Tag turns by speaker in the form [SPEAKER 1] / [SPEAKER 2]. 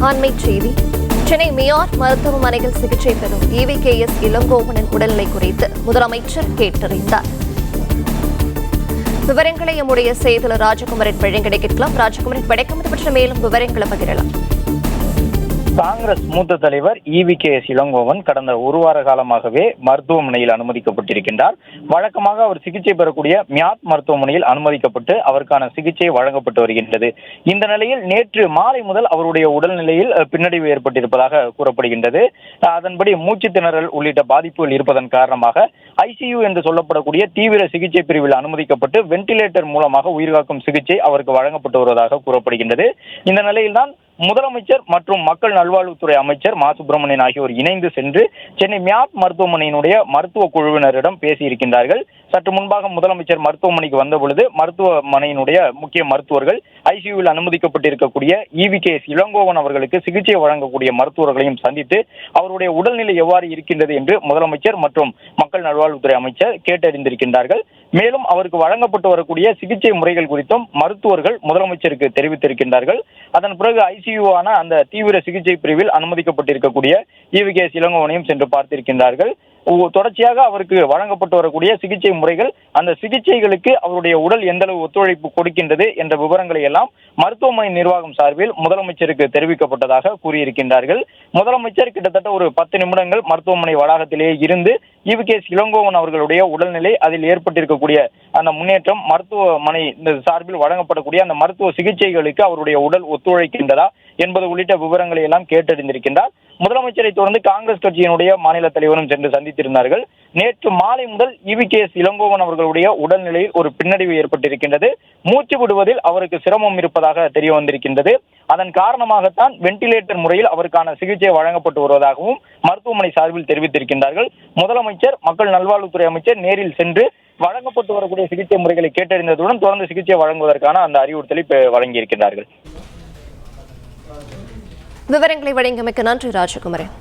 [SPEAKER 1] அண்மை செய்தி. சென்னை மியார் மருத்துவமனையில் சிகிச்சை பெறும் EVKS இளங்கோவனின் உடல்நிலை குறித்து முதலமைச்சர் கேட்டறிந்தார். விவரங்களை நம்முடைய செய்தியாளர் ராஜகுமாரின் வழங்கிட கேட்கலாம். ராஜகுமாரின் வணக்கம், பற்றி மேலும் விவரங்களை பகிரலாம்.
[SPEAKER 2] காங்கிரஸ் மூத்த தலைவர் EVKS இளங்கோவன் கடந்த ஒரு வார காலமாகவே மருத்துவமனையில் அனுமதிக்கப்பட்டிருக்கின்றார். வழக்கமாக அவர் சிகிச்சை பெறக்கூடிய மியாத் மருத்துவமனையில் அனுமதிக்கப்பட்டு அவருக்கான சிகிச்சை வழங்கப்பட்டு வருகின்றது. இந்த நிலையில் நேற்று மாலை முதல் அவருடைய உடல்நிலையில் பின்னடைவு ஏற்பட்டிருப்பதாக கூறப்படுகின்றது. அதன்படி மூச்சு திணறல் உள்ளிட்ட பாதிப்புகள் இருப்பதன் காரணமாக ICU என்று சொல்லப்படக்கூடிய தீவிர சிகிச்சை பிரிவில் அனுமதிக்கப்பட்டு வென்டிலேட்டர் மூலமாக உயிர்காக்கும் சிகிச்சை அவருக்கு வழங்கப்பட்டு வருவதாக கூறப்படுகின்றது. இந்த நிலையில்தான் முதலமைச்சர் மற்றும் மக்கள் நல்வாழ்வுத்துறை அமைச்சர் மா சுப்பிரமணியன் ஆகியோர் இணைந்து சென்று சென்னை மியாத் மருத்துவமனையினுடைய மருத்துவ குழுவினரிடம் பேசியிருக்கின்றார்கள். சற்று முன்பாக முதலமைச்சர் மருத்துவமனைக்கு வந்த பொழுது மருத்துவமனையினுடைய முக்கிய மருத்துவர்கள் ICUவில் அனுமதிக்கப்பட்டிருக்கக்கூடிய EVKS இளங்கோவன் அவர்களுக்கு சிகிச்சை வழங்கக்கூடிய மருத்துவர்களையும் சந்தித்து அவருடைய உடல்நிலை எவ்வாறு இருக்கின்றது என்று முதலமைச்சர் மற்றும் மக்கள் நல்வாழ்வுத்துறை அமைச்சர் கேட்டறிந்திருக்கின்றார்கள். மேலும் அவருக்கு வழங்கப்பட்டு வரக்கூடிய சிகிச்சை முறைகள் குறித்தும் மருத்துவர்கள் முதலமைச்சருக்கு தெரிவித்திருக்கின்றார்கள். அதன் பிறகு ICU அந்த தீவிர சிகிச்சை பிரிவில் அனுமதிக்கப்பட்டிருக்கக்கூடிய EVKS இளங்கோவனையும் சென்று பார்த்திருக்கின்றார்கள். தொடர்ச்சியாக அவருக்கு வழங்கப்பட்டு வரக்கூடிய சிகிச்சை முறைகள், அந்த சிகிச்சைகளுக்கு அவருடைய உடல் எந்த அளவு ஒத்துழைப்பு கொடுக்கின்றது என்ற விவரங்களை எல்லாம் மருத்துவமனை நிர்வாகம் சார்பில் முதலமைச்சருக்கு தெரிவிக்கப்பட்டதாக கூறியிருக்கின்றார்கள். முதலமைச்சர் கிட்டத்தட்ட ஒரு 10 நிமிடங்கள் மருத்துவமனை வளாகத்திலேயே இருந்து EVKS இளங்கோவன் அவர்களுடைய உடல்நிலை, அதில் ஏற்பட்டிருக்கக்கூடிய அந்த முன்னேற்றம், மருத்துவமனை சார்பில் வழங்கப்படக்கூடிய அந்த மருத்துவ சிகிச்சைகளுக்கு அவருடைய உடல் ஒத்துழைக்கின்றதா என்பது உள்ளிட்ட விவரங்களை எல்லாம் கேட்டறிந்திருக்கின்றார். முதலமைச்சரை தொடர்ந்து காங்கிரஸ் கட்சியினுடைய மாநில தலைவரும் சென்று சந்தித்திருந்தார்கள். நேற்று மாலை முதல் EVKS இளங்கோவன் அவர்களுடைய உடல்நிலையில் ஒரு பின்னடைவு ஏற்பட்டிருக்கின்றது. மூச்சு விடுவதில் அவருக்கு சிரமம் இருப்பதாக தெரிய வந்திருக்கின்றது. அதன் காரணமாகத்தான் வென்டிலேட்டர் முறையில் அவருக்கான சிகிச்சை வழங்கப்பட்டு வருவதாகவும் மருத்துவமனை சார்பில் தெரிவித்திருக்கின்றார்கள். முதலமைச்சர், மக்கள் நல்வாழ்வுத்துறை அமைச்சர் நேரில் சென்று வழங்கப்பட்டு வரக்கூடிய சிகிச்சை முறைகளை கேட்டறிந்ததுடன் தொடர்ந்து சிகிச்சை வழங்குவதற்கான அந்த அறிவுறுத்தலை வழங்கியிருக்கிறார்கள்.
[SPEAKER 1] விவரங்களை வழங்கியமைக்கு நன்றி ராஜகுமாரன்.